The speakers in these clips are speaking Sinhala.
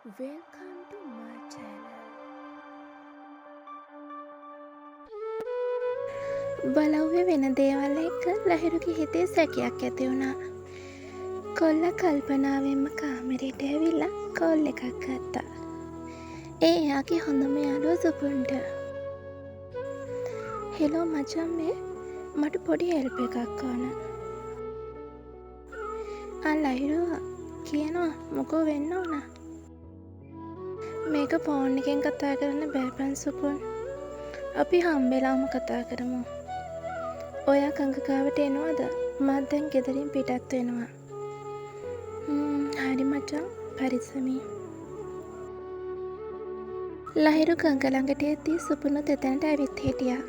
Welcome to my channel. බලව්වේ වෙන දේවල් එක්ක ලහිරුගේ හිතේ සැකයක් ඇති වුණා. කොල්ලා කල්පනාවෙන්ම කාමරේට ඇවිල්ලා කෝල් එකක් ගත්තා. ඒ එයාගේ හොඳම යාළුවා සුපුන්ට. හෙලෝ මචං මට පොඩි හෙල්ප් එකක් ඕන. ලහිරුව කියනවා මොකෝ වෙන්න ඕන? මේක ෆෝන් එකෙන් කතා කරන්න බෑපන් සුපුන්. අපි හම්බෙලාම කතා කරමු. ඔයා කංගකාවට එනවද? මත් දැන් ගෙදරින් පිටත් වෙනවා. හරි මචං පරිස්සමින්. ලහිරු කංග ළඟට එද්දී සුපුනුත් එතනට ඇවිත් හිටියා.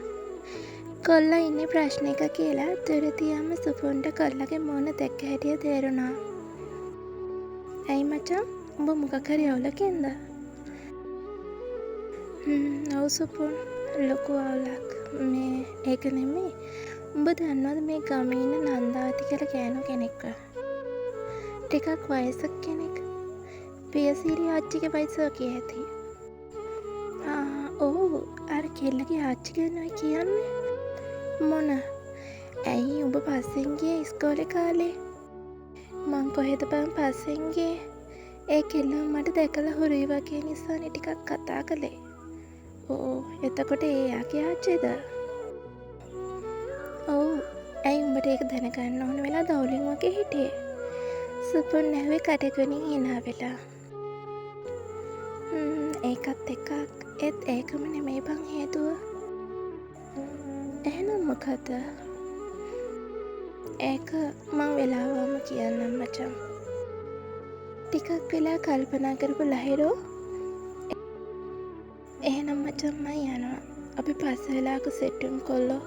කොල්ලා ඉන්නේ ප්‍රශ්නයක කියලා දුරතියම්ම සුපුන්ට කොල්ලගේ මූණ දැක්ක හැටිය තේරුණා. ඇයි මචං උඹ මොකක් හරි අවුලකින්ද? ඔව් සුපුන් ලොකු අවුලක්. ඒක නෙමෙයි. උඹ දන්නවද මේ ගමේ ඉන්න නන්දාවති කියලා ගෑනු කෙනෙක්ව? ටිකක් වයසක කෙනෙක්. පියසීරි ආච්චිගේ වයස වගේ ඇති. ඔව් අර කෙල්ලගේ ආච්චි කෙනෙක් කියන්නේ. මොන? ඇයි උඹ පස්සෙන් ගියේ ඉස්කෝලේ කාලේ? මං කොහෙද බං පස්සෙන් ගියේ? ඒ කෙල්ලව මට දැකලා හුරුයි වගේ නිසානේ ටිකක් කතා කළේ. එතකොට ඒ යාගේ ආච්චිද? ඔව්. ඇයි උඹට ඒක දැනගන්න ඕන වෙලා දවුලින් වගේ හිටියේ? සුපුන් නැවේ කටගුණින් hina වෙලා. ඒකත් එකක්. ඒත් ඒකම නෙමෙයි බං හේතුව. එහෙනම් මොකද? ඒක මං වෙලාවම කියන්නම් මචං. ටිකක් වෙලා කල්පනා කරපු ලහිරෝ එහෙනම් මචං මං යනවා. අපි පස්සේ වෙලාවක සෙට්ටුම් කොල්ලෝ.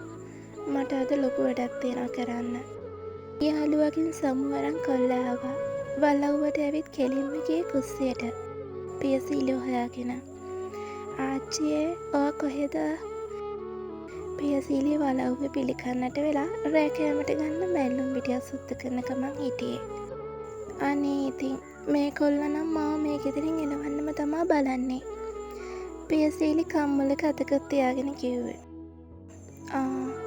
මට අද ලොකු වැඩක් තියෙනවා කරන්න. යාළුවකින් සමුවරන් කොල්ලා ආවා. වලව්වට ඇවිත් කෙලින්ම ගියේ කුස්සියට. පියසීලි හොයාගෙන. ආච්චියේ ඔයා කොහෙද? පියසීලි වලව්වේ පිළිකන්නට වෙලා රෑ කෑමට ගන්න මැල්ලුම් පිටියක් සුද්ධ කරන ගමන් හිටියේ. අනේ ඉතින් මේ කොල්ලා නම් මාව මේ ගෙදරින් එලවන්නම තමා බලන්නේ. පියසීලි කම්මලක අතකත් තියාගෙන කිව්වේ.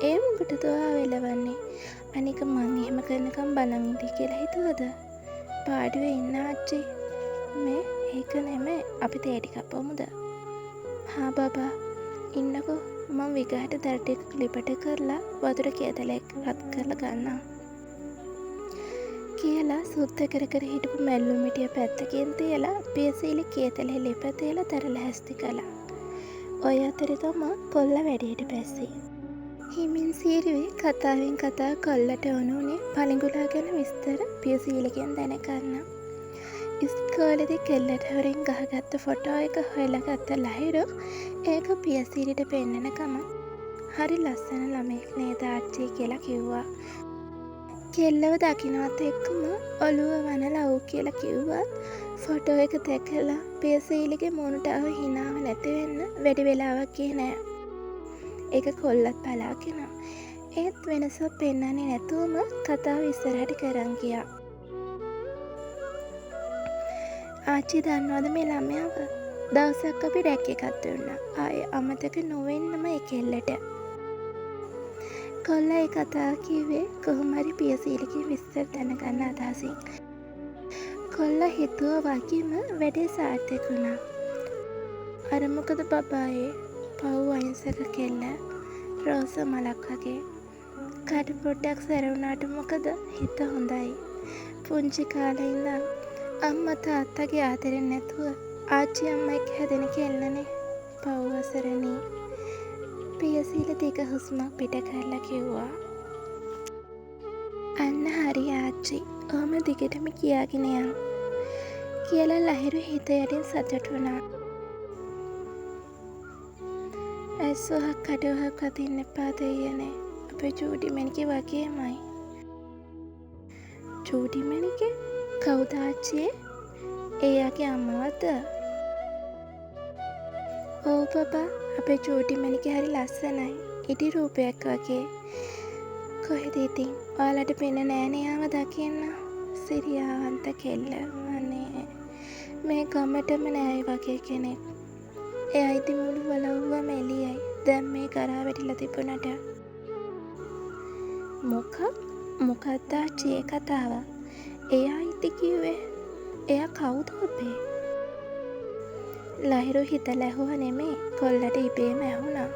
ඒ උඹට දුවා වෙලවන්නේ. අනික මං එහෙම කරනකම් බලන් ඉඳී කියලා හිතුවද? පාඩුවේ ඉන්න ආච්චි. ඒක නෙමෙයි. අපි තේ ටිකක් බොමුද? හා බබා ඉන්නකෝ. මං විගහට දර ටික ලිපට කරලා වතුර කේතලයක් රත් කරලා ගන්නවා. කියලා සුද්ධ කර කර හිටපු මැල්ලුම් මිටිය පැත්තකින් තියලා පියසීලි කේතලේ ලිප තියලා තරලා හැස්ති කළා. ඔය අතරේ තමා කොල්ලා වැඩේට බැස්සේ. හිමින් සීරුවේ කතාවෙන් කතා කොල්ලට ඕනුනේ පලිඟුලා ගැන විස්තර පියසීලිගෙන් දැනගන්න. ඉස්කෝලේදී කෙල්ලට හොරෙන් ගහගත්ත ෆොටෝ එක හොයලා ගත්ත ලහිරු ඒක පියසීලිට පෙන්නන ගමන් හරි ලස්සන ළමෙක් නේද ආච්චි කියලා කිව්වා. කෙල්ලව දකින්නත් එක්කම ඔළුව වනලා ඔව් කියලා කිව්වත් ෆොටෝ එක දැකලා පියසීලිගේ මූණට ආව හිනාව නැති වෙන්න වැඩි වෙලාවක් ගියේ නෑ. ඒක කොල්ලත් බලාගෙන. ඒත් වෙනසක් පෙන්නන්නේ නැතුවම කතාව ඉස්සරහට කරන් ගියා. ආච්චි දන්නවද මේ ළමයාව? දවසක් අපි රැක් එකක් දුන්නා. ආයේ අමතක නොවෙන්නම ඒ කෙල්ලට. කොල්ලා ඒ කතාව කිව්වේ කොහොම හරි පියසීලිගේ විස්තර දැනගන්න අදහසින්. කොල්ලා හිතුවා වගේම වැඩේ සාර්ථක වුණා. අර මොකද බබායේ පව් අහිංසක කෙල්ල රෝස මලක් වගේ. කඩ පොඩ්ඩක් සැර වුණාට මොකද හිත හොඳයි. පුංචි කාලේ ඉඳන් අම්මා තාත්තගේ ආදරෙන් නැතුව ආච්චි අම්මා එක්ක හැදෙන කෙල්ලනේ. පව් අසරණී. පියසීලි දිග හුස්මක් පිට කරලා කිව්වා. අන්න හරි ආච්චි. ඔහම දිගටම කියාගෙන යන්න. කියලා ලහිරු හිත යටින් සතුටු වුණා. ඇස්වහක් කඩවහක් අතින්න එපා දෙයනේ. අපේ චූටි මැනිකේ වගේමයි. චූටි මැනිකේ? කවුද ආච්චියේ? එයාගේ අම්මවද? ඔව් බබා. අපේ චූටි මැනිකේ හරි ලස්සනයි. ඉදි රූපයක් වගේ. කොහෙද ඉතින්? ඔයාලට පෙන්න නෑනේ යාව දකින්න. සිරියාවන්ත කෙල්ල. අනේ මේ ගමටම නෑ වගේ කෙනෙක්. එයා ඉතින් මුළු වලව්වම එළියයි. දැන් මේ කරා වැටිලා තිබුණට. මොකක්ද ආච්චි ඒ කතාව? එයා ඉති කිව්වේ. එයා කවුද අපේ? ලහිරු හිතලා ඇහුවා නෙමේ. කොල්ලට ඉබේම ඇහුණා.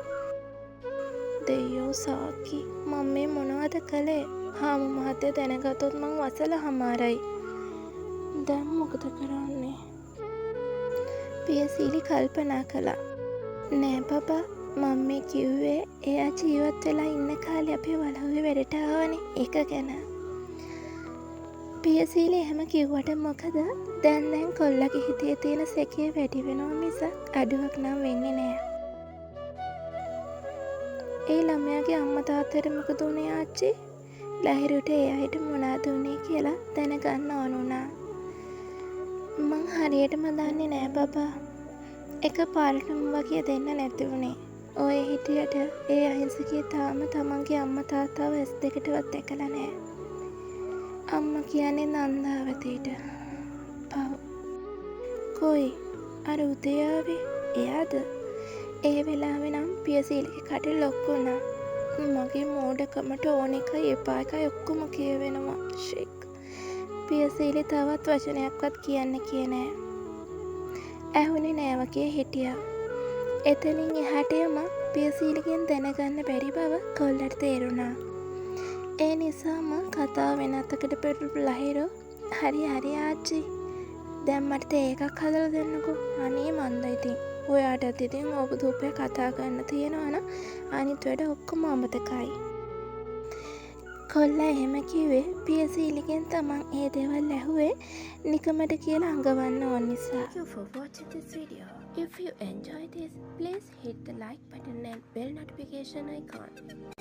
දෙයෝ සාකි මම මේ මොනවද කළේ? හාමු මහත්තයා දැනගත්තොත් මං වසලා හමාරයි. දැන් මොකද කරන්නේ? පියසීලි කල්පනා කළා. නෑ බබා මම මේ කිව්වේ එයා ජීවත් වෙලා ඉන්න කාලේ අපේ වලව්වේ වැඩට ආවනේ. ඒක ගැන. පියසීලි එහෙම කිව්වට මොකද? දැන් කොල්ලගේ හිතේ තියෙන සැකේ වැඩි වෙනවා මිසක් අඩුවක් නම් වෙන්නේ නෑ. ඒ ළමයාගේ අම්මා තාත්තට මොකද උනේ ආච්චි? ලහිරුට ඒ අයට මොනවද උනේ කියලා දැනගන්න ඕන වුණා. මං හරියටම දන්නේ නෑ බබා. එක පාරටම වගේ දෙන්න නැති වුණේ. ඔය හිටියට ඒ අහිංසකී තාම තමන්ගේ අම්මා තාත්තව ඇස් දෙකටවත් දැකලා නෑ. අම්මා කියන්නේ නන්දාවතීට. පව්. කොයි? අර උදේ ආවේ එයාද? ඒ වෙලාවේ නම් පියසීලිගේ කටේ ලොක්කු වුණා. මගේ මෝඩකමට ඕන එකයි එපා එකයි ඔක්කොම කියවෙනවා. ෂෙක්. පියසීලි තවත් වචනයක්වත් කියන්න කියේ නෑ. ඇහුනේ නෑ වගේ හිටියා. එතනින් එහාට යම පියසීලිගෙන් දැනගන්න බැරි බව කොල්ලට තේරුණා. ඒ නිසාම කතාව වෙනතකට පෙරළු ලහිරු හරි ආච්චි. දැන් මට ඒකක් හදලා දෙන්නකෝ. අනේ මන්ද ඉතින්. ඔයාටත් ඉතින් ඕක දුපේ කතා කරන්න තියෙනවා නම් අනිත් වැඩ ඔක්කොම අමතකයි. කොල්ලා එහෙම කිව්වේ පියසීලිගෙන් තමන් ඒ දේවල් ඇහුවේ නිකමට කියලා අඟවන්න ඕන නිසා. Thank you for watching this video. If you enjoyed this, please hit the like button and bell notification icon.